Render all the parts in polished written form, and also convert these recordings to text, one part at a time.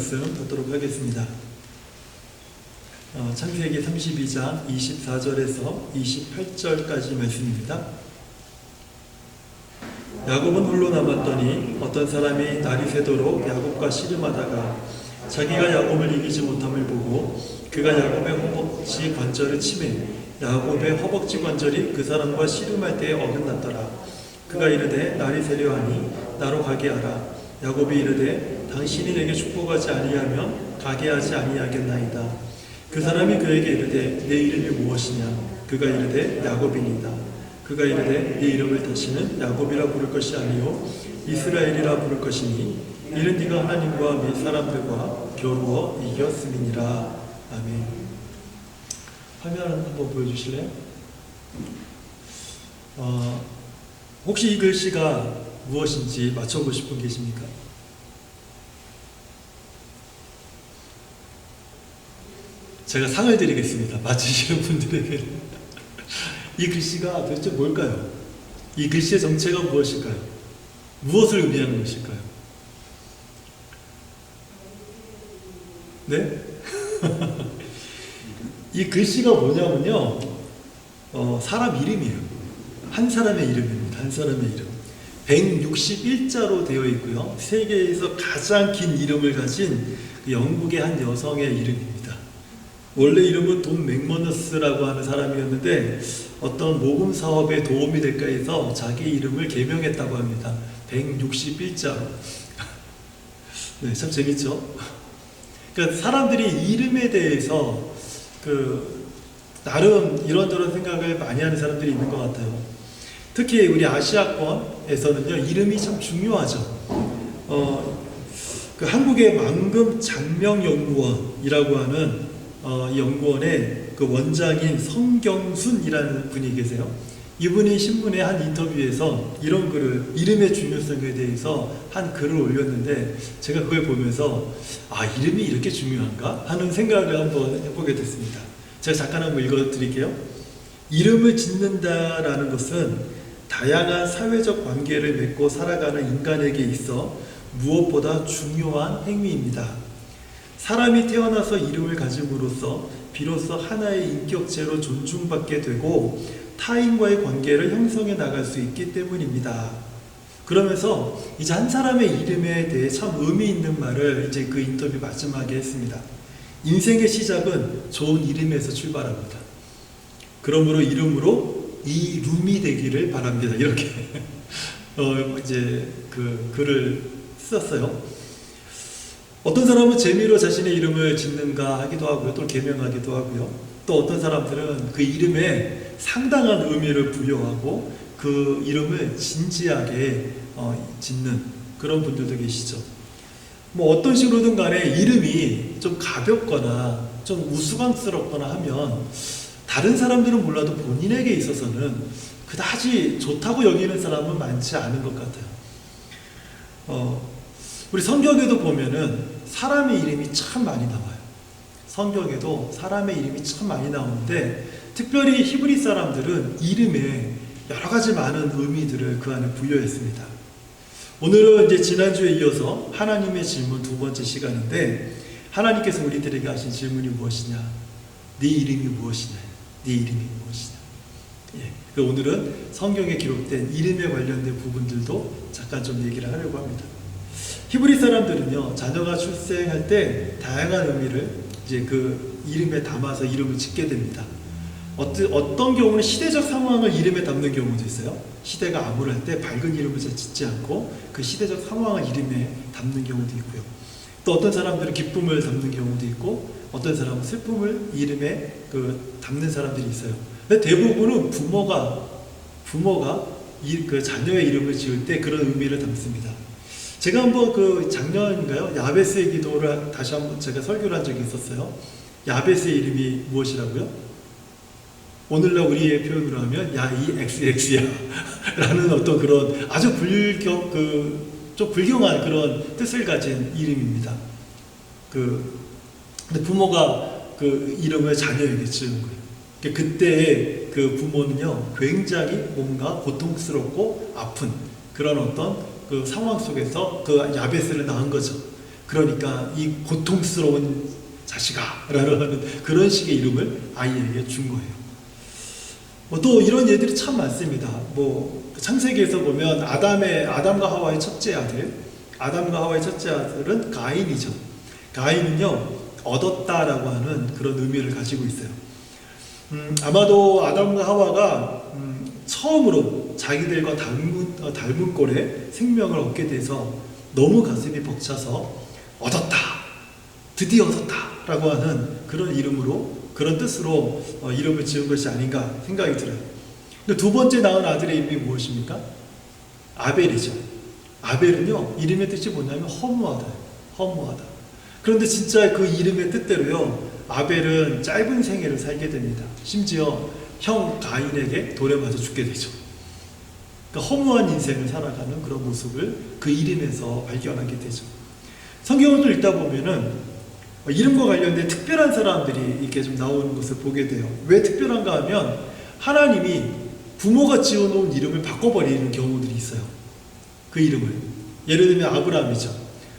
말씀 듣도록 하겠습니다. 창세기 32장 24절에서 28절까지 말씀입니다. 야곱은 홀로 남았더니 어떤 사람이 날이 새도록 야곱과 씨름하다가 자기가 야곱을 이기지 못함을 보고 그가 야곱의 허벅지 관절을 치매 야곱의 허벅지 관절이 그 사람과 씨름할 때에 어긋났더라. 그가 이르되 날이 새려 하니 나로 가게 하라. 야곱이 이르되 당신이 내게 축복하지 아니하면 가게 하지 아니하겠나이다. 그 사람이 그에게 이르되 내 이름이 무엇이냐. 그가 이르되 야곱이니이다. 그가 이르되 네 이름을 다시는 야곱이라 부를 것이 아니요 이스라엘이라 부를 것이니 이는 네가 하나님과 및 사람들과 겨루어 이겼음이니라. 아멘. 화면 한번 보여주실래요? 혹시 이 글씨가 무엇인지 맞춰보고 싶은 분 계십니까? 제가 상을 드리겠습니다. 맞히시는 분들에게. 이 글씨가 도대체 뭘까요? 이 글씨의 정체가 무엇일까요? 무엇을 의미하는 것일까요? 네? 이 글씨가 뭐냐면요, 사람 이름이에요. 한 사람의 이름입니다. 한 사람의 이름. 161자로 되어 있고요. 세계에서 가장 긴 이름을 가진 영국의 한 여성의 이름입니다. 원래 이름은 돈 맥머너스라고 하는 사람이었는데 어떤 모금 사업에 도움이 될까 해서 자기 이름을 개명했다고 합니다. 161자로. 네, 참 재밌죠? 그러니까 사람들이 이름에 대해서 나름 이런저런 생각을 많이 하는 사람들이 있는 것 같아요. 특히 우리 아시아권에서는요, 이름이 참 중요하죠. 한국의 만금 장명연구원이라고 하는 이 연구원의 그 원장인 성경순이라는 분이 계세요. 이분이 신문의 한 인터뷰에서 이런 글을, 이름의 중요성에 대해서 한 글을 올렸는데 제가 그걸 보면서 이름이 이렇게 중요한가? 하는 생각을 한번 해보게 됐습니다. 제가 잠깐 한번 읽어드릴게요. 이름을 짓는다라는 것은 다양한 사회적 관계를 맺고 살아가는 인간에게 있어 무엇보다 중요한 행위입니다. 사람이 태어나서 이름을 가짐으로써 비로소 하나의 인격체로 존중받게 되고 타인과의 관계를 형성해 나갈 수 있기 때문입니다. 그러면서 이제 한 사람의 이름에 대해 참 의미 있는 말을 이제 그 인터뷰 마지막에 했습니다. 인생의 시작은 좋은 이름에서 출발합니다. 그러므로 이름으로 이룸이 되기를 바랍니다. 이렇게 이제 그 글을 썼어요. 어떤 사람은 재미로 자신의 이름을 짓는가 하기도 하고요, 또 개명하기도 하고요. 또 어떤 사람들은 그 이름에 상당한 의미를 부여하고 그 이름을 진지하게 짓는 그런 분들도 계시죠. 뭐 어떤 식으로든 간에 이름이 좀 가볍거나 좀 우스꽝스럽거나 하면 다른 사람들은 몰라도 본인에게 있어서는 그다지 좋다고 여기는 사람은 많지 않은 것 같아요. 우리 성경에도 보면은 사람의 이름이 참 많이 나와요. 성경에도 사람의 이름이 참 많이 나오는데 특별히 히브리 사람들은 이름에 여러 가지 많은 의미들을 그 안에 부여했습니다. 오늘은 이제 지난주에 이어서 하나님의 질문 두 번째 시간인데 하나님께서 우리들에게 하신 질문이 무엇이냐? 네 이름이 무엇이냐? 네 이름이 무엇이냐? 예, 오늘은 성경에 기록된 이름에 관련된 부분들도 잠깐 좀 얘기를 하려고 합니다. 히브리 사람들은요, 자녀가 출생할 때 다양한 의미를 이제 그 이름에 담아서 이름을 짓게 됩니다. 어떤 경우는 시대적 상황을 이름에 담는 경우도 있어요. 시대가 암울할 때 밝은 이름을 잘 짓지 않고 그 시대적 상황을 이름에 담는 경우도 있고요. 또 어떤 사람들은 기쁨을 담는 경우도 있고 어떤 사람은 슬픔을 이름에 담는 사람들이 있어요. 근데 대부분은 부모가 그 자녀의 이름을 지을 때 그런 의미를 담습니다. 제가 한번 작년인가요? 야베스의 기도를 다시 한번 제가 설교를 한 적이 있었어요. 야베스의 이름이 무엇이라고요? 오늘날 우리의 표현으로 하면 이 XX야 라는 어떤 그런 아주 좀 불경한 그런 뜻을 가진 이름입니다. 근데 부모가 그 이름을 자녀에게 지은 거예요. 그때 그 부모는요, 굉장히 뭔가 고통스럽고 아픈 그런 어떤 그 상황 속에서 그 야베스를 낳은 거죠. 그러니까 이 고통스러운 자식아 라는 그런 식의 이름을 아이에게 준 거예요. 또 이런 예들이 참 많습니다. 창세기에서 보면 아담과 하와의 첫째 아들은 가인이죠. 가인은요, 얻었다라고 하는 그런 의미를 가지고 있어요. 아마도 아담과 하와가 처음으로 자기들과 닮은 꼴에 생명을 얻게 돼서 너무 가슴이 벅차서 얻었다, 드디어 얻었다 라고 하는 그런 이름으로, 그런 뜻으로 이름을 지은 것이 아닌가 생각이 들어요. 근데 두 번째 낳은 아들의 이름이 무엇입니까? 아벨이죠. 아벨은요, 이름의 뜻이 뭐냐면 허무하다. 그런데 진짜 그 이름의 뜻대로요, 아벨은 짧은 생애를 살게 됩니다. 심지어 형 가인에게 돌에 맞아 죽게 되죠. 그러니까 허무한 인생을 살아가는 그런 모습을 그 이름에서 발견하게 되죠. 성경을 또 읽다 보면은 이름과 관련된 특별한 사람들이 이렇게 좀 나오는 것을 보게 돼요. 왜 특별한가 하면 하나님이 부모가 지어놓은 이름을 바꿔버리는 경우들이 있어요. 그 이름을. 예를 들면 아브라함이죠.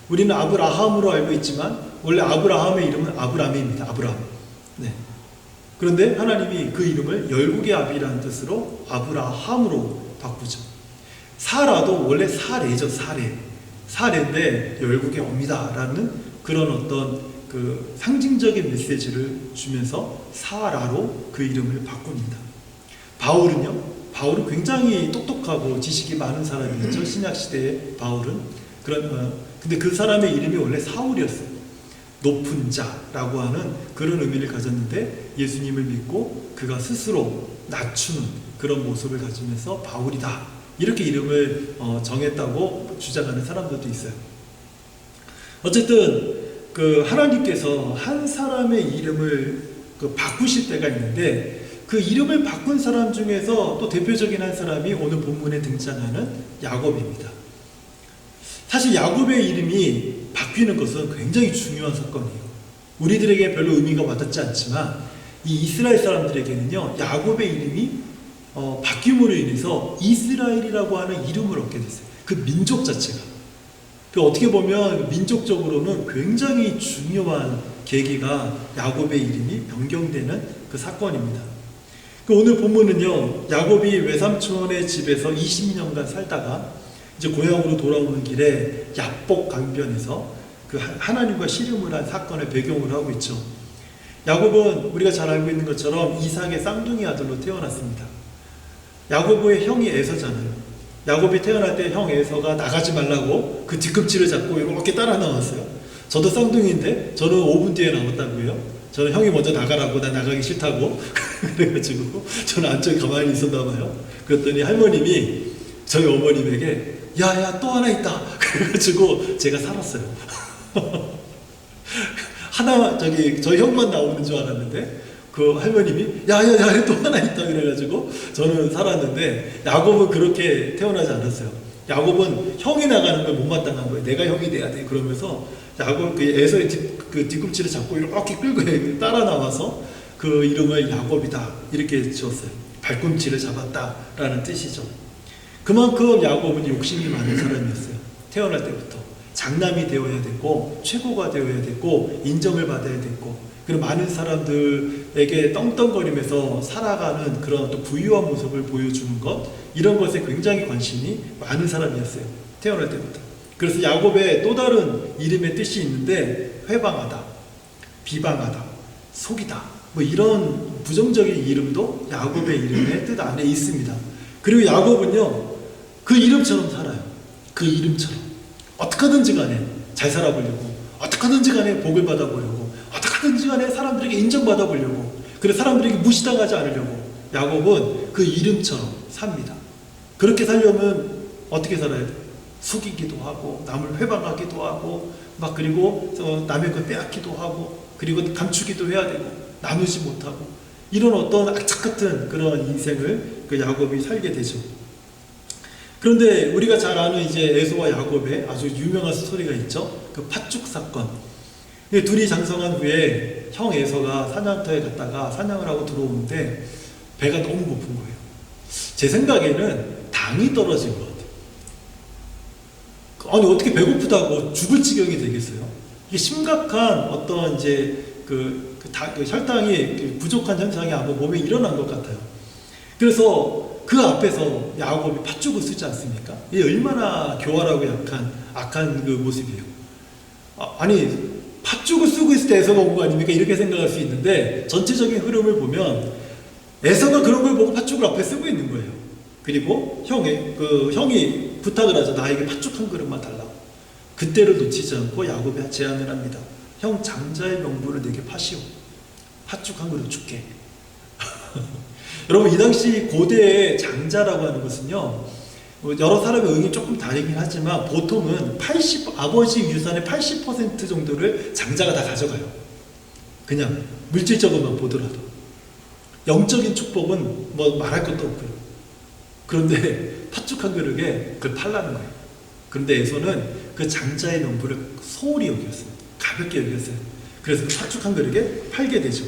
우리는 아브라함으로 알고 있지만 원래 아브라함의 이름은 아브라함입니다. 아브라함. 네. 그런데 하나님이 그 이름을 열국의 아비라는 뜻으로 아브라함으로 바꾸죠. 사라도 원래 사레죠. 사레인데 열국의 어미다라는 그런 어떤 그 상징적인 메시지를 주면서 사라로 그 이름을 바꿉니다. 바울은 굉장히 똑똑하고 지식이 많은 사람이었죠. 신약시대의 바울은. 근데 그 사람의 이름이 원래 사울이었어요. 높은 자라고 하는 그런 의미를 가졌는데 예수님을 믿고 그가 스스로 낮추는 그런 모습을 가지면서 바울이다, 이렇게 이름을 정했다고 주장하는 사람들도 있어요. 어쨌든 그 하나님께서 한 사람의 이름을 바꾸실 때가 있는데, 그 이름을 바꾼 사람 중에서 또 대표적인 한 사람이 오늘 본문에 등장하는 야곱입니다. 사실 야곱의 이름이 바뀌는 것은 굉장히 중요한 사건이에요. 우리들에게 별로 의미가 와닿지 않지만 이 이스라엘 사람들에게는요, 야곱의 이름이 바뀜으로 인해서 이스라엘이라고 하는 이름을 얻게 됐어요. 그 민족 자체가. 어떻게 보면 민족적으로는 굉장히 중요한 계기가 야곱의 이름이 변경되는 그 사건입니다. 오늘 본문은요, 야곱이 외삼촌의 집에서 20년간 살다가 이제 고향으로 돌아오는 길에 야복 강변에서 그 하나님과 씨름을 한 사건을 배경으로 하고 있죠. 야곱은 우리가 잘 알고 있는 것처럼 이삭의 쌍둥이 아들로 태어났습니다. 야곱의 형이 에서잖아요. 야곱이 태어날 때 형 에서가 나가지 말라고 그 뒤꿈치를 잡고 이렇게 따라 나왔어요. 저도 쌍둥이인데 저는 5분 뒤에 나왔다고요. 저는 형이 먼저 나가라고, 나 나가기 싫다고 그래가지고 저는 안쪽에 가만히 있었나 봐요. 그랬더니 할머님이 저희 어머님에게 야야 또 하나 있다 그래가지고 제가 살았어요. 저희 형만 나오는 줄 알았는데 그 할머님이 야야야 또 하나 있다 그래가지고 저는 살았는데, 야곱은 그렇게 태어나지 않았어요. 야곱은 형이 나가는 걸 못마땅한 거예요. 내가 형이 돼야 돼 그러면서 야곱 그 에서의 뒤꿈치를 잡고 이렇게 끌고 따라 나와서 그 이름을 야곱이다 이렇게 지었어요. 발꿈치를 잡았다라는 뜻이죠. 그만큼 야곱은 욕심이 많은 사람이었어요. 태어날 때부터 장남이 되어야 됐고 최고가 되어야 됐고 인정을 받아야 됐고, 그리고 많은 사람들에게 떵떵거리면서 살아가는 그런 또 부유한 모습을 보여주는 것, 이런 것에 굉장히 관심이 많은 사람이었어요. 태어날 때부터. 그래서 야곱의 또 다른 이름의 뜻이 있는데 회방하다, 비방하다, 속이다, 이런 부정적인 이름도 야곱의 이름의 뜻 안에 있습니다. 그리고 야곱은요, 그 이름처럼 살아요. 그 이름처럼 어떻게 하든지 간에 잘 살아보려고, 어떻게 하든지 간에 복을 받아보려고, 어떻게 하든지 간에 사람들에게 인정받아보려고, 그래서 사람들에게 무시당하지 않으려고 야곱은 그 이름처럼 삽니다. 그렇게 살려면 어떻게 살아야 돼요? 속이기도 하고 남을 회방하기도 하고 그리고 남의 걸 빼앗기도 하고, 그리고 감추기도 해야 되고 나누지 못하고, 이런 어떤 악착 같은 그런 인생을 그 야곱이 살게 되죠. 그런데 우리가 잘 아는 이제 에서와 야곱의 아주 유명한 스토리가 있죠. 그 팥죽 사건. 둘이 장성한 후에 형 에서가 사냥터에 갔다가 사냥을 하고 들어오는데 배가 너무 고픈 거예요. 제 생각에는 당이 떨어진 것 같아요. 아니 어떻게 배고프다고 죽을 지경이 되겠어요? 이게 심각한 어떤 이제 그 혈당이 부족한 현상이 아마 몸에 일어난 것 같아요. 그래서 그 앞에서 야곱이 팥죽을 쓰지 않습니까? 이게 얼마나 교활하고 악한 그 모습이에요. 아니 팥죽을 쓰고 있을 때 에서가 온 거 아닙니까? 이렇게 생각할 수 있는데 전체적인 흐름을 보면 에서가 그런 걸 보고 팥죽을 앞에 쓰고 있는 거예요. 그리고 형이 부탁을 하죠. 나에게 팥죽 한 그릇만 달라고. 그때를 놓치지 않고 야곱이 제안을 합니다. 형 장자의 명분을 내게 파시오. 팥죽 한 그릇 줄게. 여러분 이 당시 고대의 장자라고 하는 것은요, 여러 사람의 의견이 조금 다르긴 하지만 보통은 아버지 유산의 80% 정도를 장자가 다 가져가요. 그냥 물질적으로만 보더라도. 영적인 축복은 뭐 말할 것도 없고요. 그런데 팥죽 한 그릇에 그걸 팔라는 거예요. 그런데 에서는 그 장자의 명분을 소홀히 여겼어요. 가볍게 여겼어요. 그래서 그 팥죽 한 그릇에 팔게 되죠.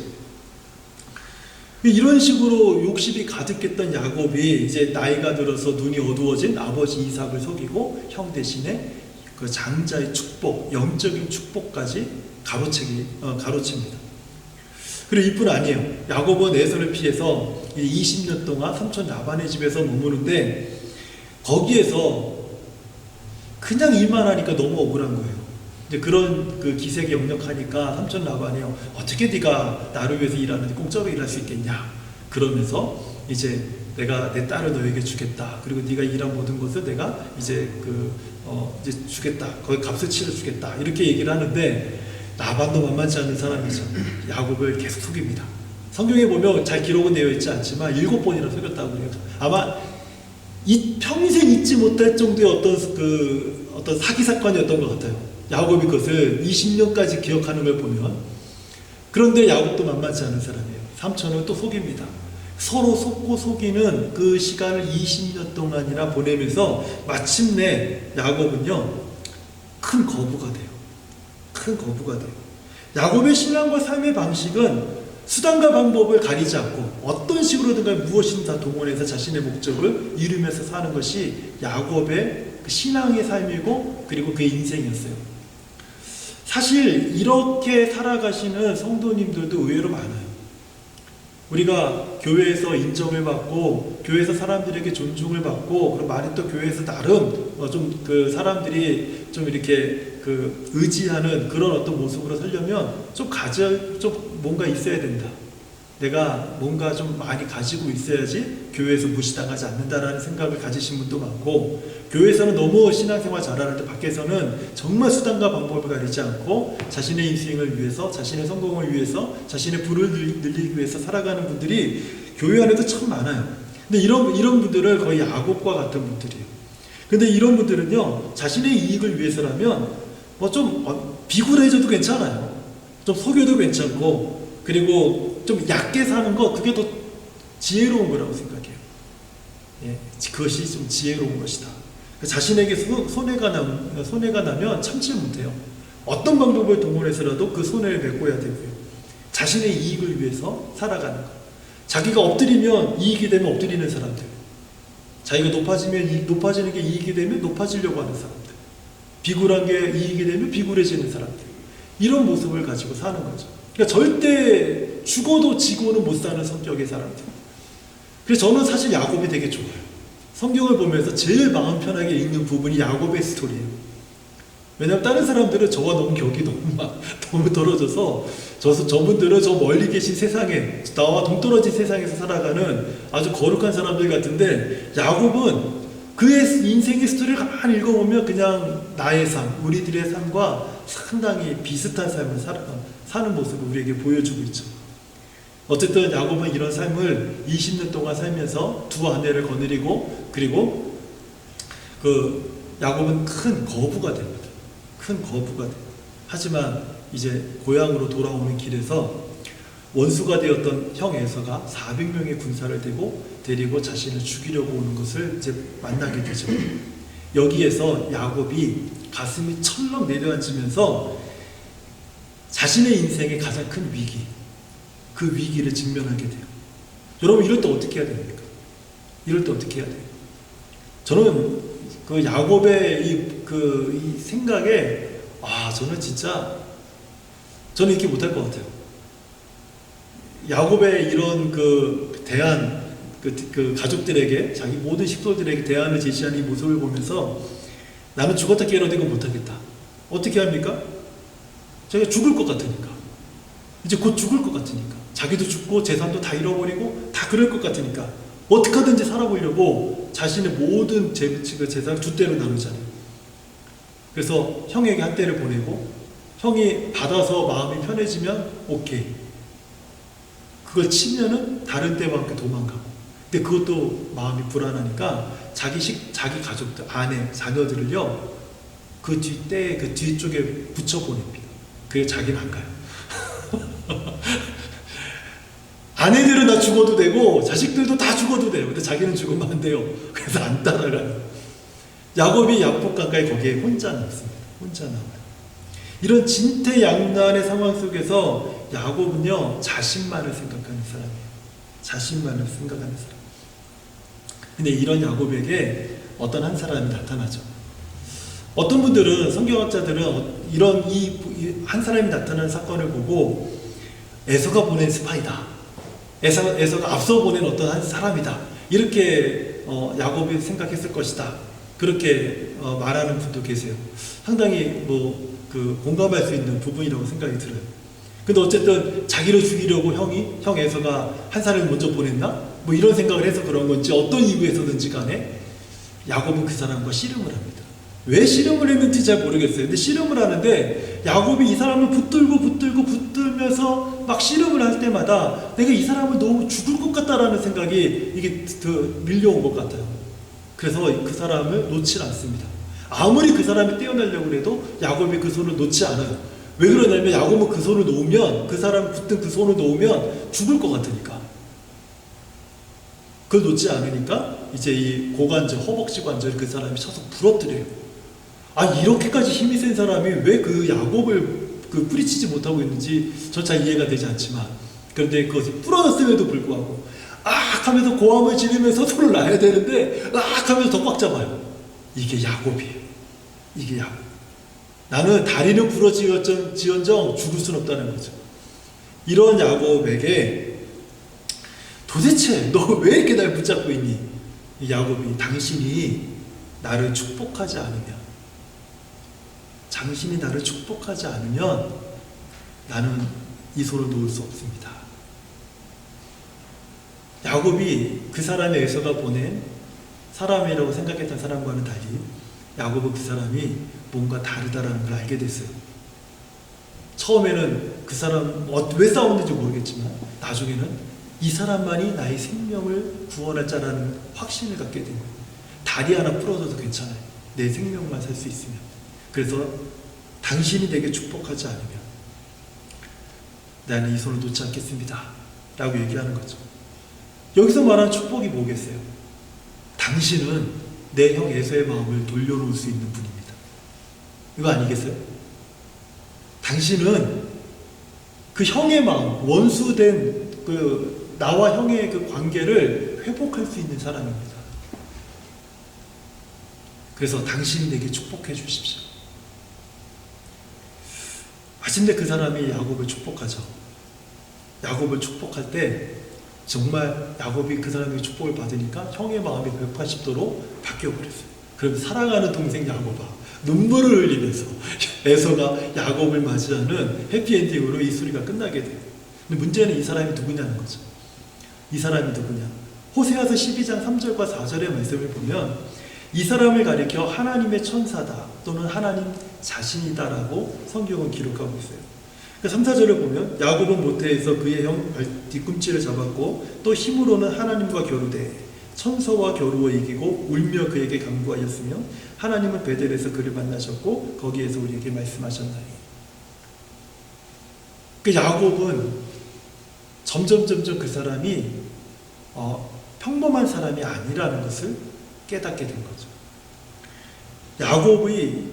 이런 식으로 욕심이 가득했던 야곱이 이제 나이가 들어서 눈이 어두워진 아버지 이삭을 속이고 형 대신에 그 장자의 축복, 영적인 축복까지 가로칩니다. 그리고 이뿐 아니에요. 야곱은 에서를 피해서 20년 동안 삼촌 라반의 집에서 머무는데 거기에서 그냥 일만 하니까 너무 억울한 거예요. 이제 그런 그 기색이 역력하니까 삼촌 라반이 어떻게 네가 나를 위해서 일하는데 공짜로 일할 수 있겠냐 그러면서 이제 내가 내 딸을 너에게 주겠다. 그리고 네가 일한 모든 것을 내가 이제 이제 주겠다. 거기 값을 치러 주겠다. 이렇게 얘기를 하는데 라반도 만만치 않은 사람이죠. 야곱을 계속 속입니다. 성경에 보면 잘 기록은 되어 있지 않지만 7번이나 속였다고 해요. 아마 평생 잊지 못할 정도의 어떤 사기 사건이었던 것 같아요. 야곱이 그것을 20년까지 기억하는 걸 보면. 그런데 야곱도 만만치 않은 사람이에요. 삼촌을 또 속입니다. 서로 속고 속이는 그 시간을 20년 동안이나 보내면서 마침내 야곱은요 큰 거부가 돼요. 큰 거부가 돼요. 야곱의 신앙과 삶의 방식은 수단과 방법을 가리지 않고 어떤 식으로든가 무엇이든 다 동원해서 자신의 목적을 이루면서 사는 것이 야곱의 그 신앙의 삶이고 그리고 그의 인생이었어요. 사실 이렇게 살아가시는 성도님들도 의외로 많아요. 우리가 교회에서 인정을 받고 교회에서 사람들에게 존중을 받고 그리고 많이 또 교회에서 나름 좀 그 사람들이 좀 이렇게 그 의지하는 그런 어떤 모습으로 살려면 좀 뭔가 있어야 된다. 내가 뭔가 좀 많이 가지고 있어야지 교회에서 무시당하지 않는다라는 생각을 가지신 분도 많고, 교회에서는 너무 신앙생활 잘하는데 밖에서는 정말 수단과 방법을 가리지 않고 자신의 인생을 위해서, 자신의 성공을 위해서, 자신의 부를 늘리기 위해서 살아가는 분들이 교회 안에도 참 많아요. 근데 이런 분들은 거의 야곱과 같은 분들이에요. 근데 이런 분들은요, 자신의 이익을 위해서라면 좀 비굴해져도 괜찮아요. 좀 속여도 괜찮고, 그리고 좀 얕게 사는 거, 그게 더 지혜로운 거라고 생각해요. 예, 그것이 좀 지혜로운 것이다. 자신에게 손해가 나면 참지 못해요. 어떤 방법을 동원해서라도 그 손해를 메꿔야 되고요. 자신의 이익을 위해서 살아가는 것. 자기가 엎드리면 이익이 되면 엎드리는 사람들, 자기가 높아지는 게 이익이 되면 높아지려고 하는 사람들, 비굴한 게 이익이 되면 비굴해지는 사람들, 이런 모습을 가지고 사는 거죠. 그러니까 절대 죽어도 지고는 못 사는 성격의 사람들. 그래서 저는 사실 야곱이 되게 좋아요. 성경을 보면서 제일 마음 편하게 읽는 부분이 야곱의 스토리예요. 왜냐하면 다른 사람들은 저와 너무 격이 너무 떨어져서 저분들은 저 멀리 계신 세상에, 나와 동떨어진 세상에서 살아가는 아주 거룩한 사람들 같은데, 야곱은 그의 인생의 스토리를 가만히 읽어보면 그냥 나의 삶, 우리들의 삶과 상당히 비슷한 삶을 사는 모습을 우리에게 보여주고 있죠. 어쨌든 야곱은 이런 삶을 20년 동안 살면서 두 아내를 거느리고, 그리고 야곱은 큰 거부가 됩니다. 큰 거부가 돼요. 하지만 이제 고향으로 돌아오는 길에서 원수가 되었던 형 에서가 400명의 군사를 데리고 자신을 죽이려고 오는 것을 이제 만나게 되죠. 여기에서 야곱이 가슴이 철렁 내려앉으면서 자신의 인생의 가장 큰 위기, 그 위기를 직면하게 돼요. 여러분, 이럴 때 어떻게 해야 됩니까? 이럴 때 어떻게 해야 돼요? 저는 그 야곱의 이 생각에, 저는 진짜 저는 이렇게 못할 것 같아요. 야곱의 이런 그 가족들에게, 자기 모든 식솔들에게 대안을 제시하는 이 모습을 보면서 나는 죽었다 깨어나도 이건 못하겠다. 어떻게 합니까? 자기가 죽을 것 같으니까. 이제 곧 죽을 것 같으니까. 자기도 죽고 재산도 다 잃어버리고 다 그럴 것 같으니까 어떻게 하든지 살아보려고 자신의 모든 재산을 두 대로 나누잖아요. 그래서 형에게 한 대를 보내고 형이 받아서 마음이 편해지면 오케이. 그걸 치면은 다른 때와 함께 도망가고. 근데 그것도 마음이 불안하니까 자기 가족들, 아내, 자녀들을요 그 뒷대에 그 뒤쪽에 붙여 보냅니다. 그래서 자기는 안 가요. 아내들은 다 죽어도 되고 자식들도 다 죽어도 돼요. 근데 자기는 죽으면 안 돼요. 그래서 안 따라가요. 야곱이 야복 가까이 거기에 혼자 남습니다. 혼자 남아요. 이런 진퇴양난의 상황 속에서 야곱은요 자신만을 생각하는 사람이에요. 자신만을 생각하는 사람. 근데 이런 야곱에게 어떤 한 사람이 나타나죠. 어떤 분들은, 성경학자들은 이런 한 사람이 나타난 사건을 보고 에서가 보낸 스파이다. 에서가 앞서 보낸 어떤 한 사람이다. 이렇게 야곱이 생각했을 것이다. 그렇게 말하는 분도 계세요. 상당히 공감할 수 있는 부분이라고 생각이 들어요. 근데 어쨌든 자기를 죽이려고 형 에서가 한 사람을 먼저 보냈나? 이런 생각을 해서 그런 건지 어떤 이유에서든지 간에 야곱은 그 사람과 씨름을 합니다. 왜 씨름을 했는지 잘 모르겠어요. 근데 씨름을 하는데 야곱이 이 사람을 붙들면서 막 씨름을 할 때마다 내가 이 사람을 너무 죽을 것 같다라는 생각이 이게 밀려온 것 같아요. 그래서 그 사람을 놓지 않습니다. 아무리 그 사람이 떼어내려고 해도 야곱이 그 손을 놓지 않아요. 왜 그러냐면 야곱은 그 손을 놓으면, 그 사람 붙든 그 손을 놓으면 죽을 것 같으니까. 그걸 놓지 않으니까 이제 이 고관절, 허벅지 관절을 그 사람이 쳐서 부러뜨려요. 이렇게까지 힘이 센 사람이 왜 그 야곱을 뿌리치지 못하고 있는지 저 잘 이해가 되지 않지만, 그런데 그것이 부러졌음에도 불구하고 하면서 고함을 지르면서 손을 놔야 되는데 하면서 더 꽉 잡아요. 이게 야곱이에요. 이게 야곱. 나는 다리는 부러지언정 죽을 순 없다는 거죠. 이런 야곱에게 도대체 너 왜 이렇게 날 붙잡고 있니? 이 야곱이 당신이 나를 축복하지 않으면, 당신이 나를 축복하지 않으면 나는 이 손을 놓을 수 없습니다. 야곱이 그 사람의 에서가 보낸 사람이라고 생각했던 사람과는 달리 야곱은 그 사람이 뭔가 다르다라는 걸 알게 됐어요. 처음에는 그 사람 왜 싸웠는지 모르겠지만 나중에는 이 사람만이 나의 생명을 구원할 자라는 확신을 갖게 된 거예요. 다리 하나 부러져도 괜찮아요. 내 생명만 살 수 있으면. 그래서 당신이 내게 축복하지 않으면 나는 이 손을 놓지 않겠습니다 라고 얘기하는 거죠. 여기서 말하는 축복이 뭐겠어요? 당신은 내 형 에서의 마음을 돌려놓을 수 있는 분입니다. 이거 아니겠어요? 당신은 그 형의 마음, 원수된 나와 형의 그 관계를 회복할 수 있는 사람입니다. 그래서 당신이 내게 축복해 주십시오. 마침내 그 사람이 야곱을 축복하죠. 야곱을 축복할 때 정말 야곱이 그 사람의 축복을 받으니까 형의 마음이 180도로 바뀌어버렸어요. 그럼 사랑하는 동생 야곱아, 눈물을 흘리면서 에서가 야곱을 맞이하는 해피엔딩으로 이 스토리가 끝나게 돼요. 근데 문제는 이 사람이 누구냐는 거죠. 이 사람이 누구냐? 호세아서 12장 3절과 4절의 말씀을 보면 이 사람을 가리켜 하나님의 천사다 또는 하나님 자신이다라고 성경은 기록하고 있어요. 3, 4절을 보면 야곱은 모태에서 그의 형 뒤꿈치를 잡았고 또 힘으로는 하나님과 겨루되 천사와 겨루어 이기고 울며 그에게 간구하였으며 하나님은 베델에서 그를 만나셨고 거기에서 우리에게 말씀하셨나니. 야곱은 점점 그 사람이 평범한 사람이 아니라는 것을 깨닫게 된 거죠. 야곱이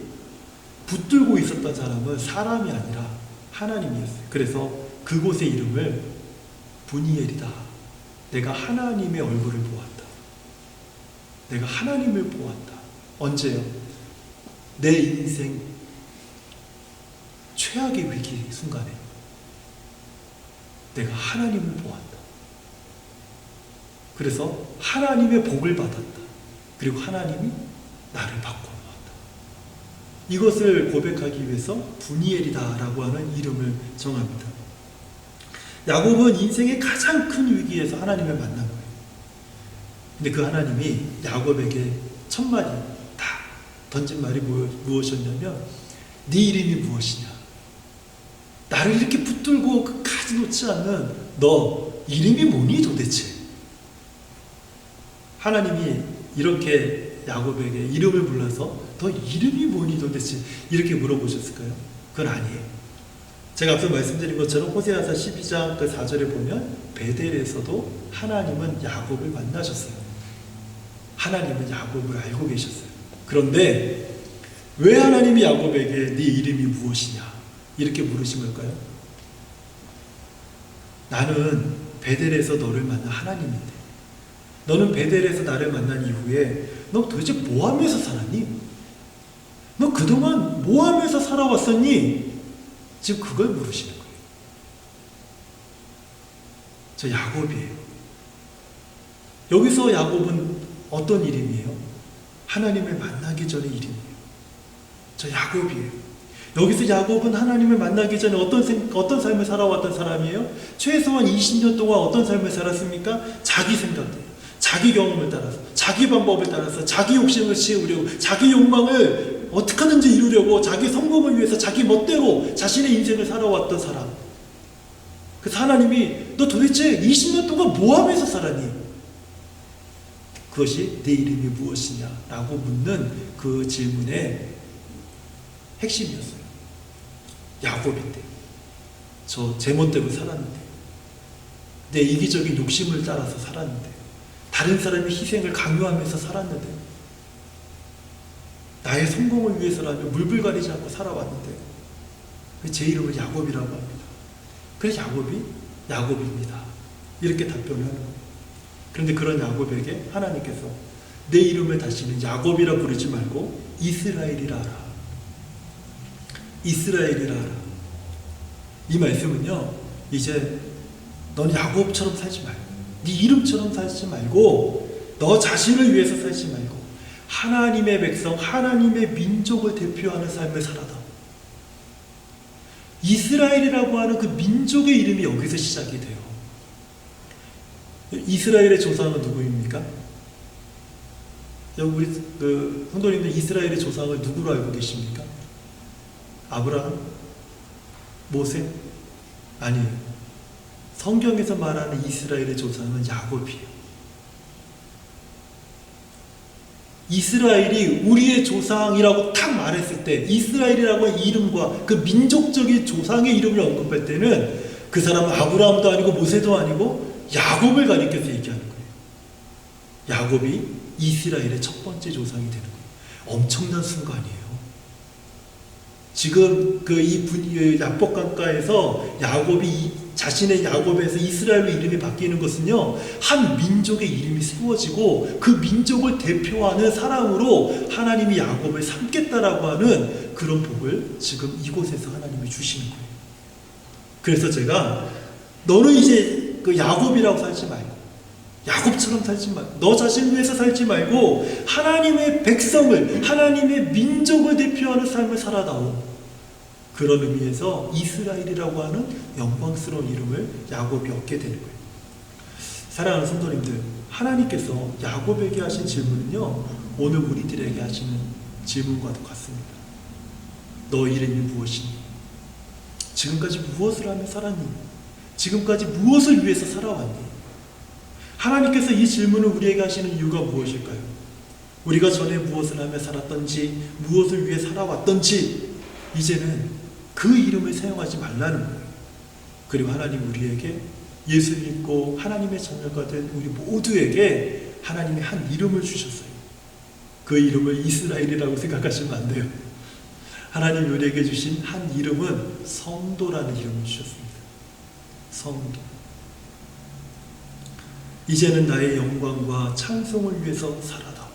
붙들고 있었던 사람은 사람이 아니라 하나님이었어요. 그래서 그곳의 이름을 분이엘이다. 내가 하나님의 얼굴을 보았다. 내가 하나님을 보았다. 언제요? 내 인생 최악의 위기 순간에 내가 하나님을 보았다. 그래서 하나님의 복을 받았다. 그리고 하나님이 나를 바꿔놓았다. 이것을 고백하기 위해서 분이엘이다라고 하는 이름을 정합니다. 야곱은 인생의 가장 큰 위기에서 하나님을 만난 거예요. 근데 그 하나님이 야곱에게 첫 마디 다 던진 말이 무엇이었냐면 네 이름이 무엇이냐? 나를 이렇게 붙들고 끝까지 놓지 않는 너 이름이 뭐니 도대체? 하나님이 이렇게 야곱에게 이름을 불러서 너 이름이 뭐니 도대체 이렇게 물어보셨을까요? 그건 아니에요. 제가 앞서 말씀드린 것처럼 호세아서 12장 그 4절에 보면 베델에서도 하나님은 야곱을 만나셨어요. 하나님은 야곱을 알고 계셨어요. 그런데 왜 하나님이 야곱에게 네 이름이 무엇이냐 이렇게 물으신 걸까요? 나는 베델에서 너를 만난 하나님인데 너는 베델에서 나를 만난 이후에 너 도대체 뭐 하면서 살았니? 너 그동안 뭐 하면서 살아왔었니? 지금 그걸 물으시는 거예요. 저 야곱이에요. 여기서 야곱은 어떤 이름이에요? 하나님을 만나기 전의 이름이에요. 저 야곱이에요. 여기서 야곱은 하나님을 만나기 전에 어떤 삶을 살아왔던 사람이에요? 최소한 20년 동안 어떤 삶을 살았습니까? 자기 생각대로, 자기 경험을 따라서, 자기 방법을 따라서, 자기 욕심을 채우려고, 자기 욕망을 어떻게 하든지 이루려고, 자기 성공을 위해서 자기 멋대로 자신의 인생을 살아왔던 사람. 그래서 하나님이 너 도대체 20년 동안 뭐 하면서 살았니? 그것이 내 이름이 무엇이냐? 라고 묻는 그 질문의 핵심이었어요. 야곱인데 저 제 멋대로 살았는데 내 이기적인 욕심을 따라서 살았는데 다른 사람의 희생을 강요하면서 살았는데 나의 성공을 위해서라면 물불 가리지 않고 살아왔는데 제 이름을 야곱이라고 합니다. 그래서 야곱이 야곱입니다. 이렇게 답변을 하는 거예요. 그런데 그런 야곱에게 하나님께서 내 이름을 다시는 야곱이라 부르지 말고 이스라엘이라 하라. 이스라엘이라 하라. 이 말씀은요, 이제 넌 야곱처럼 살지 말고 네 이름처럼 살지 말고 너 자신을 위해서 살지 말고 하나님의 백성, 하나님의 민족을 대표하는 삶을 살아다. 이스라엘이라고 하는 그 민족의 이름이 여기서 시작이 돼요. 이스라엘의 조상은 누구입니까? 우리 성도님들 이스라엘의 조상을 누구로 알고 계십니까? 아브라함? 모세? 아니에요. 성경에서 말하는 이스라엘의 조상은 야곱이에요. 이스라엘이 우리의 조상이라고 딱 말했을 때 이스라엘이라고 하는 이름과 그 민족적인 조상의 이름을 언급할 때는 그 사람은 아브라함도 아니고 모세도 아니고 야곱을 가리켜서 얘기하는 거예요. 야곱이 이스라엘의 첫 번째 조상이 되는 거예요. 엄청난 순간이에요. 지금 이 야복강가에서 야곱이 자신의 야곱에서 이스라엘로 이름이 바뀌는 것은요, 한 민족의 이름이 세워지고 그 민족을 대표하는 사람으로 하나님이 야곱을 삼겠다라고 하는 그런 복을 지금 이곳에서 하나님이 주시는 거예요. 그래서 제가 너는 이제 그 야곱이라고 살지 말고 야곱처럼 살지 말고 너 자신을 위해서 살지 말고 하나님의 백성을, 하나님의 민족을 대표하는 삶을 살아다오. 그런 의미에서 이스라엘이라고 하는 영광스러운 이름을 야곱이 얻게 되는 거예요. 사랑하는 성도님들, 하나님께서 야곱에게 하신 질문은요, 오늘 우리들에게 하시는 질문과도 같습니다. 너 이름이 무엇이니? 지금까지 무엇을 하며 살았니? 지금까지 무엇을 위해서 살아왔니? 하나님께서 이 질문을 우리에게 하시는 이유가 무엇일까요? 우리가 전에 무엇을 하며 살았던지, 무엇을 위해 살아왔던지, 이제는 그 이름을 사용하지 말라는 거예요. 그리고 하나님 우리에게 예수 믿고 하나님의 자녀가 된 우리 모두에게 하나님의 한 이름을 주셨어요. 그 이름을 이스라엘이라고 생각하시면 안 돼요. 하나님 우리에게 주신 한 이름은 성도라는 이름을 주셨습니다. 성도. 이제는 나의 영광과 찬송을 위해서 살아다.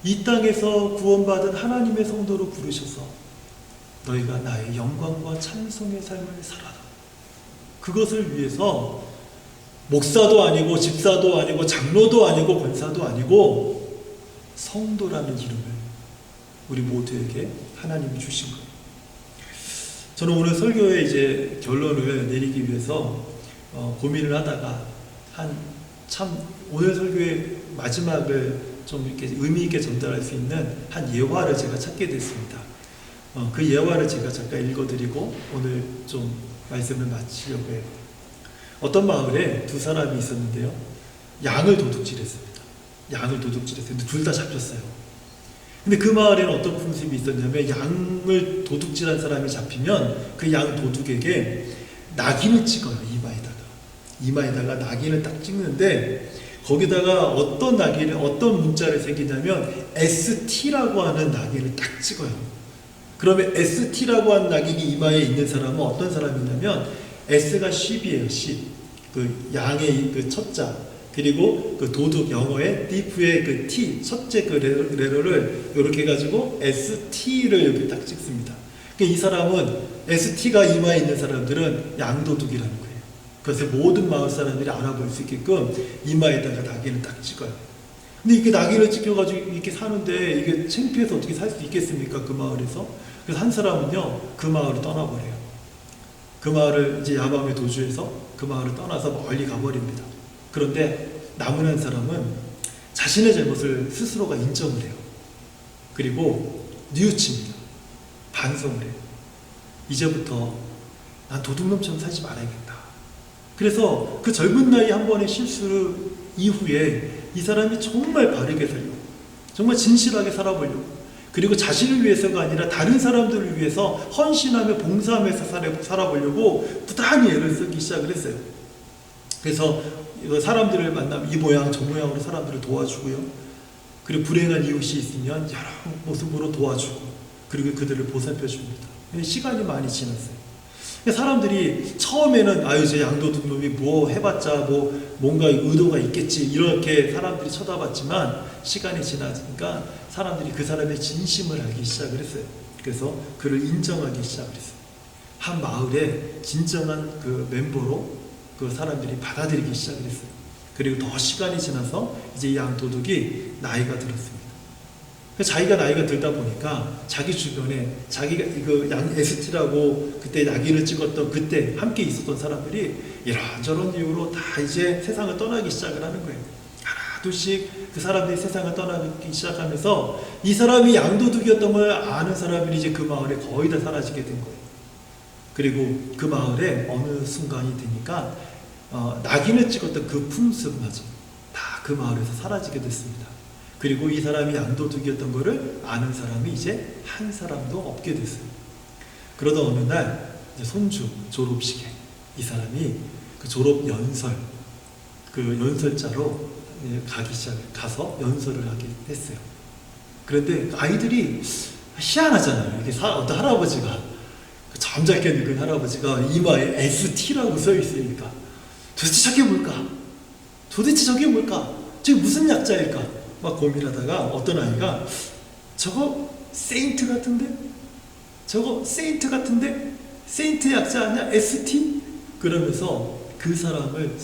이 땅에서 구원받은 하나님의 성도로 부르셔서 너희가 나의 영광과 찬송의 삶을 살아라. 그것을 위해서 목사도 아니고 집사도 아니고 장로도 아니고 권사도 아니고 성도라는 이름을 우리 모두에게 하나님이 주신 거예요. 저는 오늘 설교의 이제 결론을 내리기 위해서 고민을 하다가 오늘 설교의 마지막을 좀 이렇게 의미 있게 전달할 수 있는 한 예화를 제가 찾게 됐습니다. 그 예화를 제가 잠깐 읽어드리고 오늘 좀 말씀을 마치려고 해요. 어떤 마을에 두 사람이 있었는데요. 양을 도둑질했습니다. 양을 도둑질했어요. 둘 다 잡혔어요. 근데 그 마을에는 어떤 풍습이 있었냐면 양을 도둑질한 사람이 잡히면 그 양 도둑에게 낙인을 찍어요. 이마에다가 낙인을 딱 찍는데 거기다가 어떤 문자를 새기냐면 ST라고 하는 낙인을 딱 찍어요. 그러면 ST라고 하는 낙인이 이마에 있는 사람은 어떤 사람이냐면 S가 sheep이에요. sheep. 그 양의 그 첫자 그리고 그 도둑 영어의 thief의 그 T 첫째 그 레러를 이렇게 해가지고 ST를 여기 딱 찍습니다. 그러니까 이 사람은 ST가 이마에 있는 사람들은 양도둑이라는 거예요. 그래서 모든 마을 사람들이 알아볼 수 있게끔 이마에다가 낙인을 딱 찍어요. 근데 이렇게 낙인을 찍혀가지고 이렇게 사는데 이게 창피해서 어떻게 살 수 있겠습니까? 그 마을에서. 그래서 한 사람은요, 그 마을을 떠나버려요. 그 마을을 이제 야밤에 도주해서 그 마을을 떠나서 멀리 가버립니다. 그런데 남은 한 사람은 자신의 잘못을 스스로가 인정을 해요. 그리고 뉘우칩니다. 반성을 해요. 이제부터 난 도둑놈처럼 살지 말아야겠다. 그래서 그 젊은 나이 한 번의 실수 이후에 이 사람이 정말 바르게 살려고, 정말 진실하게 살아보려고, 그리고 자신을 위해서가 아니라 다른 사람들을 위해서 헌신하며 봉사하면서 살아보려고 부단히 애를 쓰기 시작을 했어요. 그래서 사람들을 만나면 이 모양 저 모양으로 사람들을 도와주고요. 그리고 불행한 이웃이 있으면 여러 모습으로 도와주고, 그리고 그들을 보살펴 줍니다. 시간이 많이 지났어요. 사람들이 처음에는 아유 저 양도둑 놈이 뭐 해봤자 뭐 뭔가 의도가 있겠지 이렇게 사람들이 쳐다봤지만 시간이 지나니까 사람들이 그 사람의 진심을 알기 시작을 했어요. 그래서 그를 인정하기 시작을 했어요. 한 마을의 진정한 그 멤버로 그 사람들이 받아들이기 시작을 했어요. 그리고 더 시간이 지나서 이제 이 양도둑이 나이가 들었습니다. 자기가 나이가 들다 보니까 자기 주변에 자기가 그 양 ST라고 그때 낙인을 찍었던 그때 함께 있었던 사람들이 이런저런 이유로 다 이제 세상을 떠나기 시작을 하는 거예요. 하나 둘씩 그 사람들이 세상을 떠나기 시작하면서 이 사람이 양도둑이었던 걸 아는 사람들이 이제 그 마을에 거의 다 사라지게 된 거예요. 그리고 그 마을에 어느 순간이 되니까 낙인을 찍었던 그 풍습마저 다 그 마을에서 사라지게 됐습니다. 그리고 이 사람이 양도둑이었던 것을 아는 사람이 이제 한 사람도 없게 됐어요. 그러다 어느 날 이제 손주 졸업식에 이 사람이 그 졸업 연설, 그 연설자로 가서 연설을 하게 됐어요. 그런데 아이들이 희한하잖아요. 이게 어떤 할아버지가 잠잘게 늙은 할아버지가 이마에 ST라고 써 있으니까 도대체 저게 뭘까? 도대체 저게 뭘까? 저게 무슨 약자일까? 막 고민하다가 어떤 아이가 저거 세인트 같은데? 저거 세인트 같은데? 세인트 약자 아니야? ST? 그러면서 그 사람을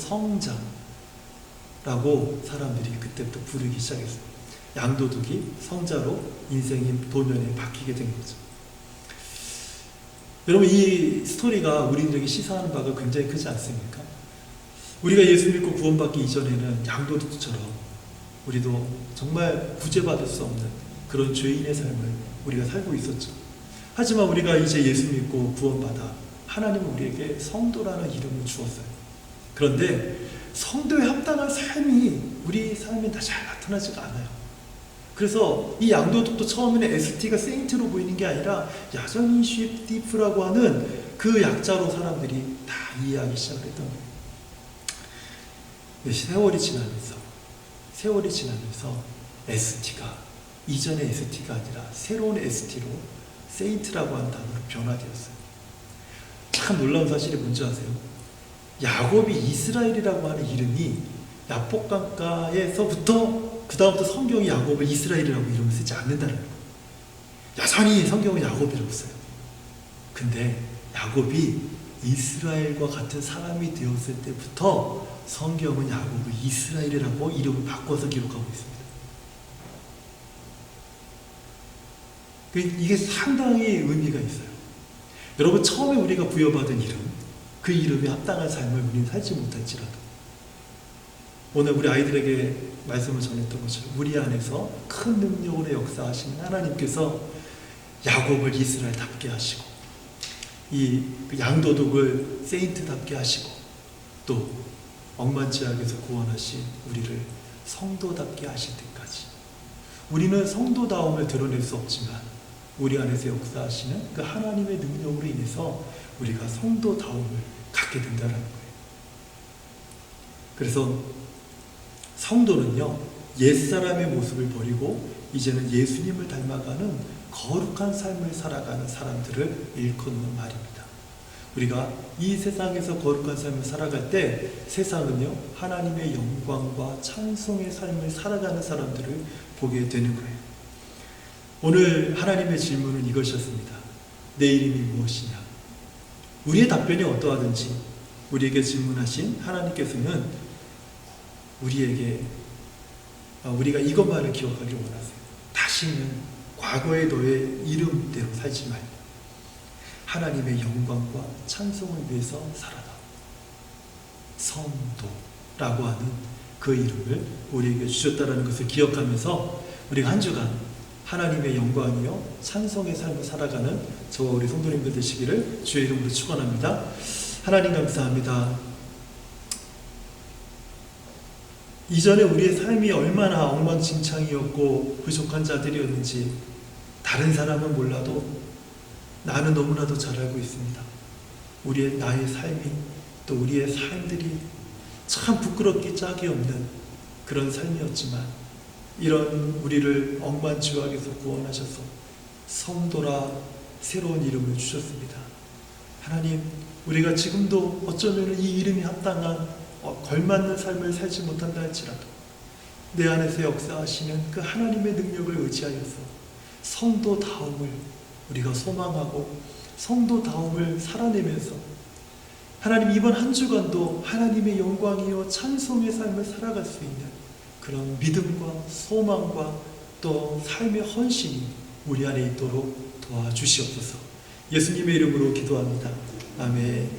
성자라고 사람들이 그때부터 부르기 시작했어요. 양도둑이 성자로 인생이 도면에 바뀌게 된 거죠. 여러분 이 스토리가 우리들에게 시사하는 바가 굉장히 크지 않습니까? 우리가 예수 믿고 구원받기 이전에는 양도둑처럼 우리도 정말 구제받을 수 없는 그런 죄인의 삶을 우리가 살고 있었죠. 하지만 우리가 이제 예수 믿고 구원받아 하나님은 우리에게 성도라는 이름을 주었어요. 그런데 성도에 합당한 삶이 우리 삶에 잘 나타나지가 않아요. 그래서 이 양도둑도 처음에는 ST가 세인트로 보이는 게 아니라 여전히 쉽디프라고 하는 그 약자로 사람들이 다 이해하기 시작을 했던 거예요. 세월이 지나면서 ST가 이전의 ST가 아니라 새로운 ST로 세인트라고 하는 단어로 변화되었어요. 참 놀라운 사실이 뭔지 아세요? 야곱이 이스라엘이라고 하는 이름이 야복강가에서부터 그 다음부터 성경이 야곱을 이스라엘이라고 이름을 쓰지 않는다는 거예요. 여전히 성경은 야곱이라고 써요. 근데 야곱이 이스라엘과 같은 사람이 되었을 때부터 성경은 야곱을 이스라엘이라고 이름을 바꿔서 기록하고 있습니다. 이게 상당히 의미가 있어요. 여러분, 처음에 우리가 부여받은 이름, 그 이름에 합당한 삶을 우리는 살지 못할지라도 오늘 우리 아이들에게 말씀을 전했던 것처럼 우리 안에서 큰 능력으로 역사하시는 하나님께서 야곱을 이스라엘답게 하시고 이 양도둑을 세인트답게 하시고 또 억만지악에서 구원하신 우리를 성도답게 하실 때까지 우리는 성도다움을 드러낼 수 없지만 우리 안에서 역사하시는 그 하나님의 능력으로 인해서 우리가 성도다움을 갖게 된다는 거예요. 그래서 성도는요, 옛사람의 모습을 버리고 이제는 예수님을 닮아가는 거룩한 삶을 살아가는 사람들을 일컫는 말입니다. 우리가 이 세상에서 거룩한 삶을 살아갈 때 세상은요, 하나님의 영광과 찬송의 삶을 살아가는 사람들을 보게 되는 거예요. 오늘 하나님의 질문은 이것이었습니다. 내 이름이 무엇이냐? 우리의 답변이 어떠하든지 우리에게 질문하신 하나님께서는 우리가 이것만을 기억하길 원하세요. 다시는 과거의 너의 이름대로 살지 말고 하나님의 영광과 찬송을 위해서 살아라. 성도라고 하는 그 이름을 우리에게 주셨다는 것을 기억하면서 우리가 한 주간 하나님의 영광이요 찬송의 삶을 살아가는 저와 우리 성도님들 되시기를 주의 이름으로 축원합니다. 하나님 감사합니다. 이전에 우리의 삶이 얼마나 엉망진창이었고 부족한 자들이었는지 다른 사람은 몰라도 나는 너무나도 잘 알고 있습니다. 나의 삶이 또 우리의 삶들이 참 부끄럽기 짝이 없는 그런 삶이었지만 이런 우리를 억만지악에서 구원하셔서 성도라 새로운 이름을 주셨습니다. 하나님, 우리가 지금도 어쩌면 이 이름이 합당한 걸맞는 삶을 살지 못한다 할지라도 내 안에서 역사하시는 그 하나님의 능력을 의지하여서 성도다움을 우리가 소망하고 성도다움을 살아내면서 하나님 이번 한 주간도 하나님의 영광이요 찬송의 삶을 살아갈 수 있는 그런 믿음과 소망과 또 삶의 헌신이 우리 안에 있도록 도와주시옵소서. 예수님의 이름으로 기도합니다. 아멘.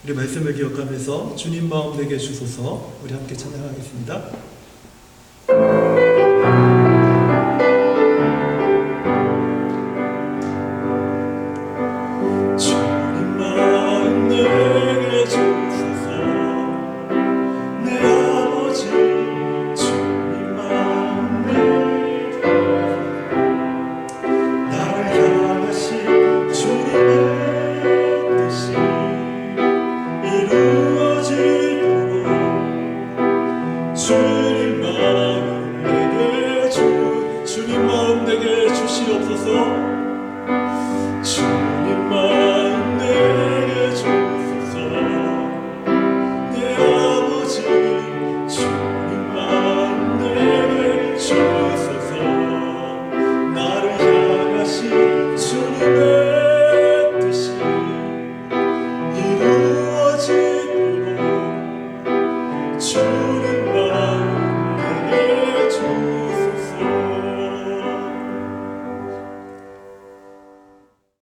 우리 말씀을 기억하면서 주님 마음 내게 주소서. 우리 함께 찬양하겠습니다.